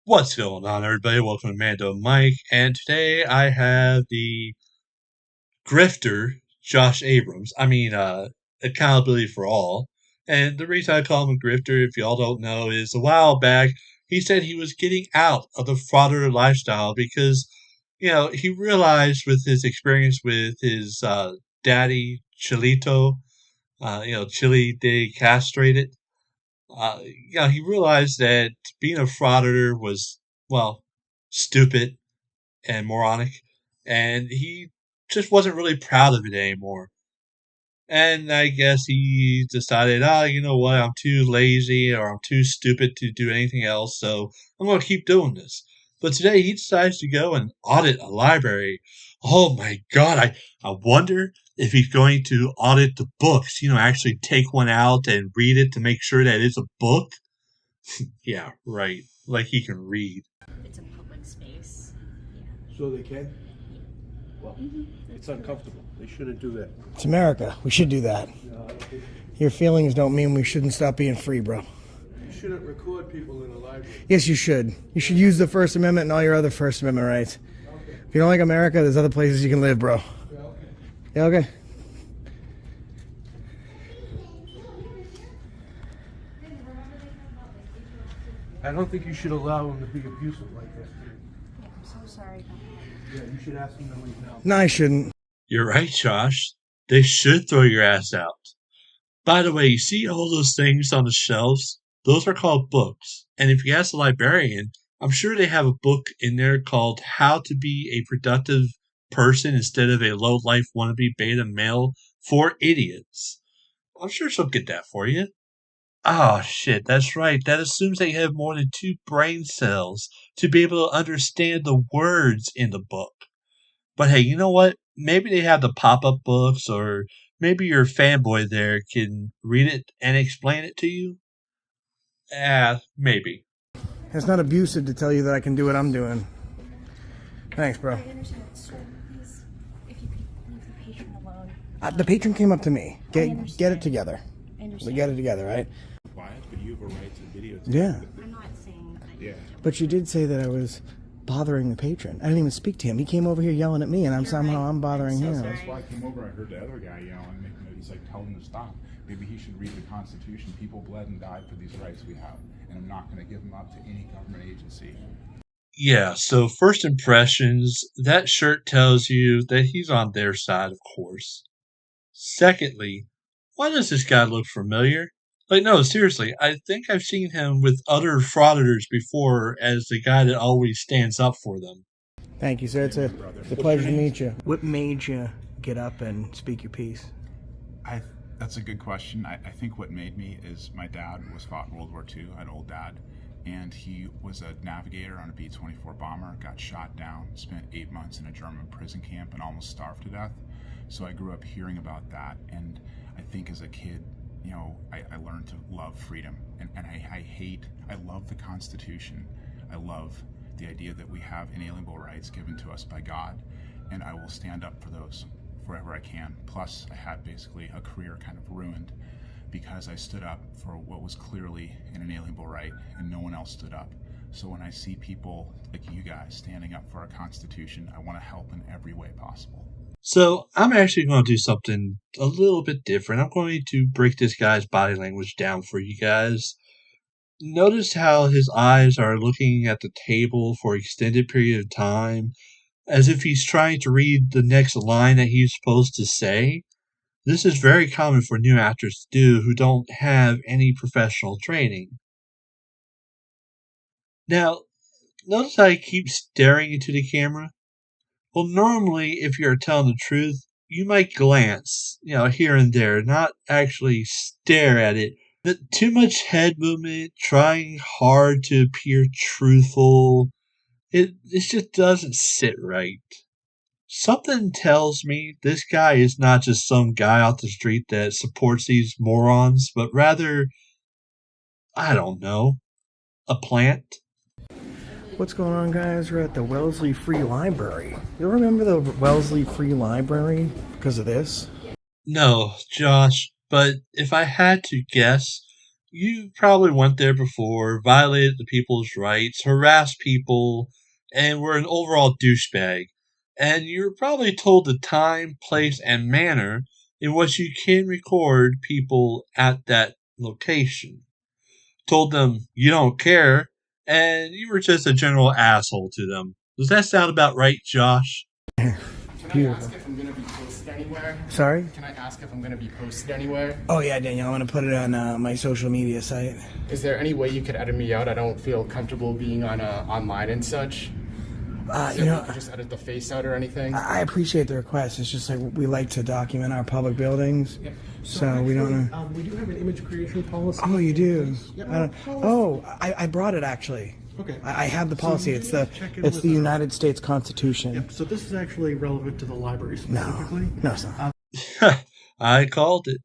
What's going on, everybody? Welcome to Mando Mike, and today I have the grifter, Josh Abrams. Accountability for All. And the reason I call him a grifter, if y'all don't know, is a while back he said he was getting out of the frauditor lifestyle because, he realized with his experience with his daddy, Chilito, Chili de castrated, he realized that being a frauditor was, well, stupid and moronic, and he just wasn't really proud of it anymore. And I guess he decided, you know what, I'm too lazy or I'm too stupid to do anything else, so I'm going to keep doing this. But today he decides to go and audit a library. Oh my god, I wonder if he's going to audit the books, actually take one out and read it to make sure that it's a book. Yeah, right. Like he can read. It's a public space. Yeah. So they can? Well, it's uncomfortable. They shouldn't do that. It's America. We should do that. Your feelings don't mean we shouldn't stop being free, bro. You shouldn't record people in a library. Yes, you should. You should use the First Amendment and all your other First Amendment rights. Okay. If you don't like America, there's other places you can live, bro. Yeah, okay. Yeah, okay. I don't think you should allow them to be abusive like that. Yeah, I'm so sorry about that. Yeah, you should ask them to leave now. No, I shouldn't. You're right, Josh. They should throw your ass out. By the way, you see all those things on the shelves? Those are called books. And if you ask a librarian, I'm sure they have a book in there called How to Be a Productive Person Instead of a Low-Life Wannabe Beta Male for Idiots. I'm sure she'll get that for you. Oh, shit, that's right. That assumes that you have more than 2 brain cells to be able to understand the words in the book. But hey, you know what? Maybe they have the pop-up books, or maybe your fanboy there can read it and explain it to you. Maybe. It's not abusive to tell you that I can do what I'm doing. Thanks, bro. I understand it's stressful. Please, if you could leave the patron alone. The patron came up to me. Get understand. it together. I understand. We get it together, right? Quiet, but you have a right to videotape. Yeah. I'm not saying that. Yeah. But you did say that I was bothering the patron. I didn't even speak to him. He came over here yelling at me, and I'm bothering I'm so him. sorry. That's why I came over. I heard the other guy yelling. He's like, tell him to stop. Maybe he should read the Constitution. People bled and died for these rights we have, and I'm not going to give them up to any government agency. Yeah, so first impressions, that shirt tells you that he's on their side, of course. Secondly, why does this guy look familiar? Like, no, seriously, I think I've seen him with other frauditors before as the guy that always stands up for them. Thank you, sir. It's a pleasure to meet you. What made you get up and speak your piece? That's a good question. I think what made me is my dad was fought in World War II. I had an old dad, and he was a navigator on a B-24 bomber, got shot down, spent 8 months in a German prison camp, and almost starved to death. So I grew up hearing about that, and I think as a kid, I learned to love freedom, and I love the Constitution. I love the idea that we have inalienable rights given to us by God, and I will stand up for those wherever I can. Plus, I had basically a career kind of ruined because I stood up for what was clearly an inalienable right, and no one else stood up. So when I see people like you guys standing up for our Constitution, I want to help in every way possible. So I'm actually going to do something a little bit different. I'm going to break this guy's body language down for you guys. Notice how his eyes are looking at the table for an extended period of time, as if he's trying to read the next line that he's supposed to say. This is very common for new actors to do who don't have any professional training. Now, notice how he keeps staring into the camera? Well, normally, if you're telling the truth, you might glance, here and there, not actually stare at it. But too much head movement, trying hard to appear truthful, it just doesn't sit right. Something tells me this guy is not just some guy off the street that supports these morons, but rather, I don't know, a plant. What's going on, guys? We're at the Wellesley Free Library. You remember the Wellesley Free Library because of this? No, Josh, but if I had to guess, you probably went there before, violated the people's rights, harassed people, and were an overall douchebag. And you're probably told the time, place, and manner in which you can record people at that location. Told them you don't care, and you were just a general asshole to them. Does that sound about right, Josh? Can I ask if I'm going to be posted anywhere? Sorry? Can I ask if I'm going to be posted anywhere? Oh, yeah, Daniel. I'm going to put it on my social media site. Is there any way you could edit me out? I don't feel comfortable being on online and such. You know, Just edit the face out or anything. I appreciate the request. It's just like we like to document our public buildings. Yeah. So we don't know. We do have an image creation policy. Oh, you do? Yep. I brought it actually. Okay. I have the policy. you It's need the to check in it's with the our- United States Constitution. Yep. So this is actually relevant to the library specifically. No, it's not. I called it.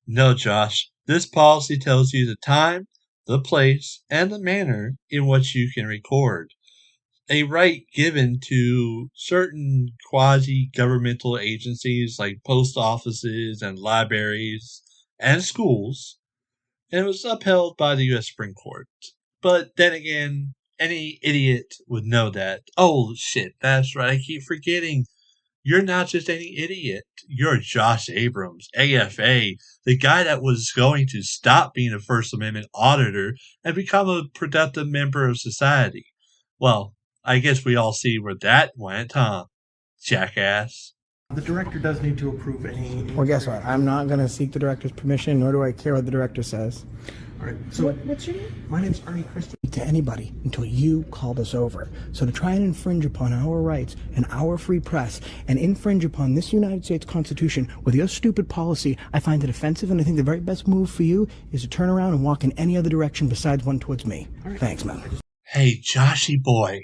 No, Josh. This policy tells you the time, the place, and the manner in which you can record. A right given to certain quasi-governmental agencies like post offices and libraries and schools, and it was upheld by the U.S. Supreme Court. But then again, any idiot would know that. Oh, shit, that's right, I keep forgetting. You're not just any idiot. You're Josh Abrams, AFA, the guy that was going to stop being a First Amendment auditor and become a productive member of society. Well, I guess we all see where that went, huh? Jackass. The director does need to approve any. Well, guess what? I'm not going to seek the director's permission, nor do I care what the director says. All right. So What's your name? my name's Arnie Christie. To anybody until you called us over. So to try and infringe upon our rights and our free press and infringe upon this United States Constitution with your stupid policy, I find it offensive, and I think the very best move for you is to turn around and walk in any other direction besides one towards me. Thanks, man. Hey, Joshy boy,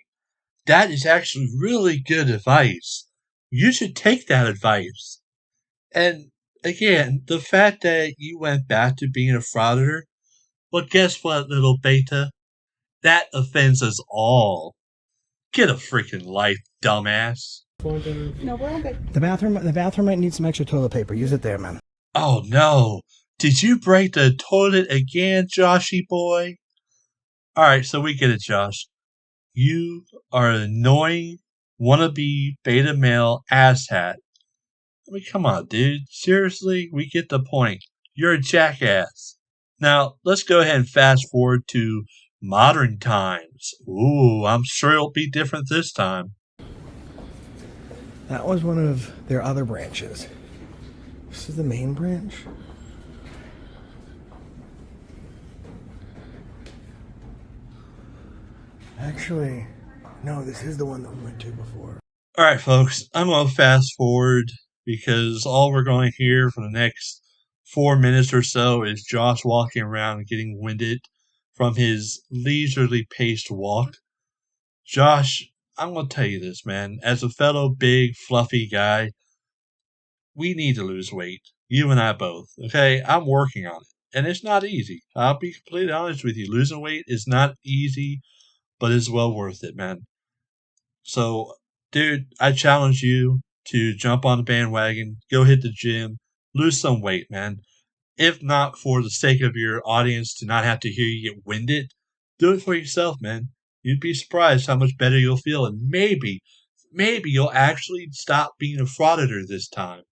that is actually really good advice. You should take that advice. And again, the fact that you went back to being a frauditor, well, guess what, little beta? That offends us all. Get a freaking life, dumbass. No, we're all good. The bathroom might need some extra toilet paper. Use it there, man. Oh no, did you break the toilet again, Joshy boy? Alright, so we get it, Josh. You are an annoying, wannabe beta male asshat. I mean, come on, dude. Seriously, we get the point. You're a jackass. Now, let's go ahead and fast forward to modern times. Ooh, I'm sure it'll be different this time. That was one of their other branches. This is the main branch. Actually, no, this is the one that we went to before. Alright, folks, I'm going to fast forward because all we're going to hear for the next 4 minutes or so is Josh walking around and getting winded from his leisurely paced walk. Josh, I'm going to tell you this, man. As a fellow big, fluffy guy, we need to lose weight. You and I both. Okay? I'm working on it. And it's not easy. I'll be completely honest with you. Losing weight is not easy, but it's well worth it, man. So, dude, I challenge you to jump on the bandwagon, go hit the gym, lose some weight, man. If not for the sake of your audience to not have to hear you get winded, do it for yourself, man. You'd be surprised how much better you'll feel, and maybe you'll actually stop being a frauditor this time.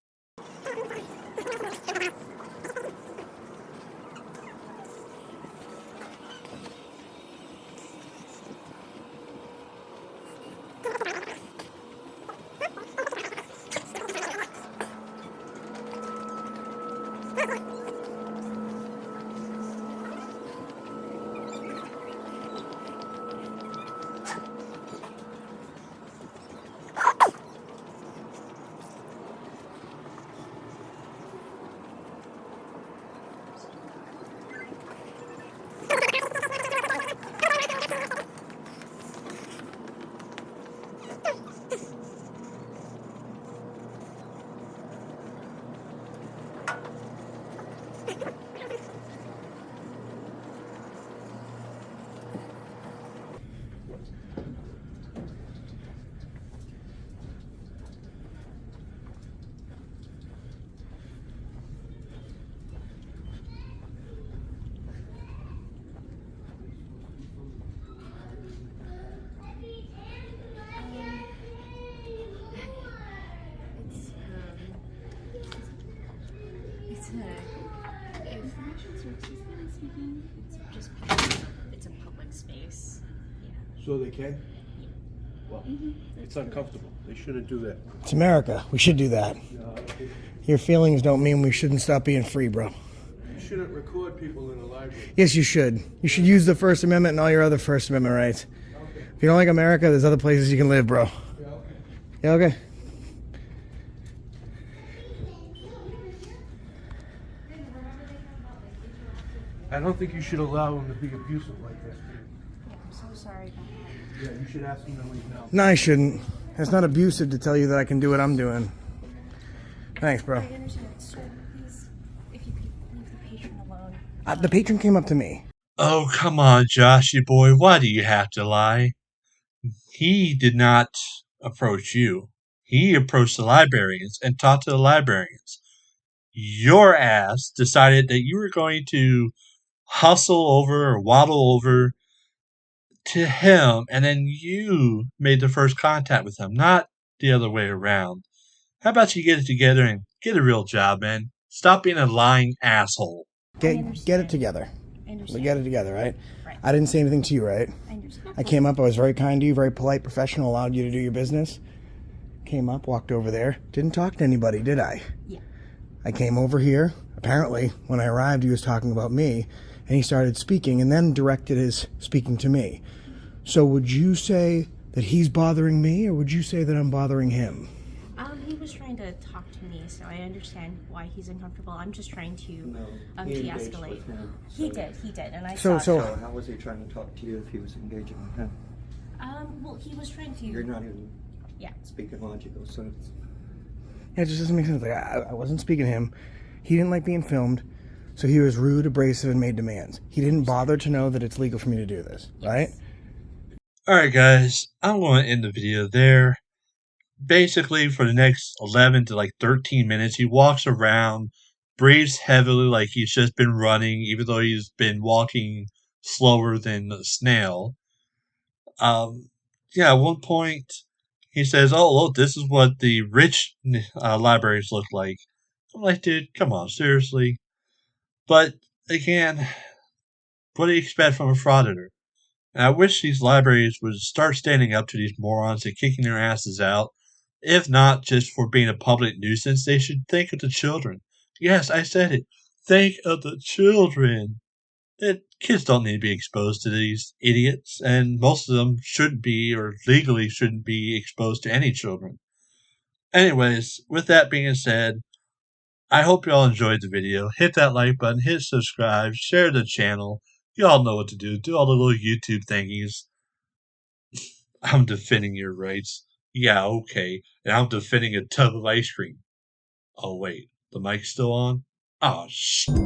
So they can? Well, it's uncomfortable. They shouldn't do that. It's America. We should do that. Your feelings don't mean we shouldn't stop being free, bro. You shouldn't record people in a library. Yes, you should. You should use the First Amendment and all your other First Amendment rights. If you don't like America, there's other places you can live, bro. Yeah, okay. I don't think you should allow him to be abusive like that. Yeah, I'm so sorry about that. Yeah, you should ask him to leave now. No, I shouldn't. It's not abusive to tell you that I can do what I'm doing. Thanks, bro. I understand. Sir, please, if you could leave the patron alone. The patron came up to me. Oh, come on, Joshy boy. Why do you have to lie? He did not approach you. He approached the librarians and talked to the librarians. Your ass decided that you were going to hustle over or waddle over to him, and then you made the first contact with him, not the other way around. How about you get it together and get a real job, man? Stop being a lying asshole. Get it understand. together. I understand. We get it together, right? Right. I didn't say anything to you, right? I understand. I came up, I was very kind to you, very polite, professional, allowed you to do your business. Came up, walked over there, didn't talk to anybody, did I? Yeah. I came over here. Apparently, when I arrived, he was talking about me, and he started speaking, and then directed his speaking to me. So would you say that he's bothering me, or would you say that I'm bothering him? He was trying to talk to me, so I understand why he's uncomfortable. I'm just trying to He engaged de-escalate. with him, He so- did, and I So- saw. So how was he trying to talk to you if he was engaging with him? Well, he was trying to. You're not even Yeah. speaking logical, so it's... Yeah, it just doesn't make sense. Like, I wasn't speaking to him. He didn't like being filmed, so he was rude, abrasive, and made demands. He didn't bother to know that it's legal for me to do this, right? Alright, guys, I'm going to end the video there. Basically, for the next 11 to 13 minutes, he walks around, breathes heavily like he's just been running, even though he's been walking slower than a snail. At one point, he says, "Oh, look, this is what the rich libraries look like." I'm like, dude, come on, seriously. But again, what do you expect from a frauditor? And I wish these libraries would start standing up to these morons and kicking their asses out. If not just for being a public nuisance, they should think of the children. Yes, I said it. Think of the children. Kids don't need to be exposed to these idiots, and most of them shouldn't be, or legally shouldn't be, exposed to any children. Anyways, with that being said, I hope you all enjoyed the video. Hit that like button, hit subscribe, share the channel. You all know what to do. Do all the little YouTube thingies. I'm defending your rights. Yeah, okay. And I'm defending a tub of ice cream. Oh, wait. The mic's still on? Oh, shit.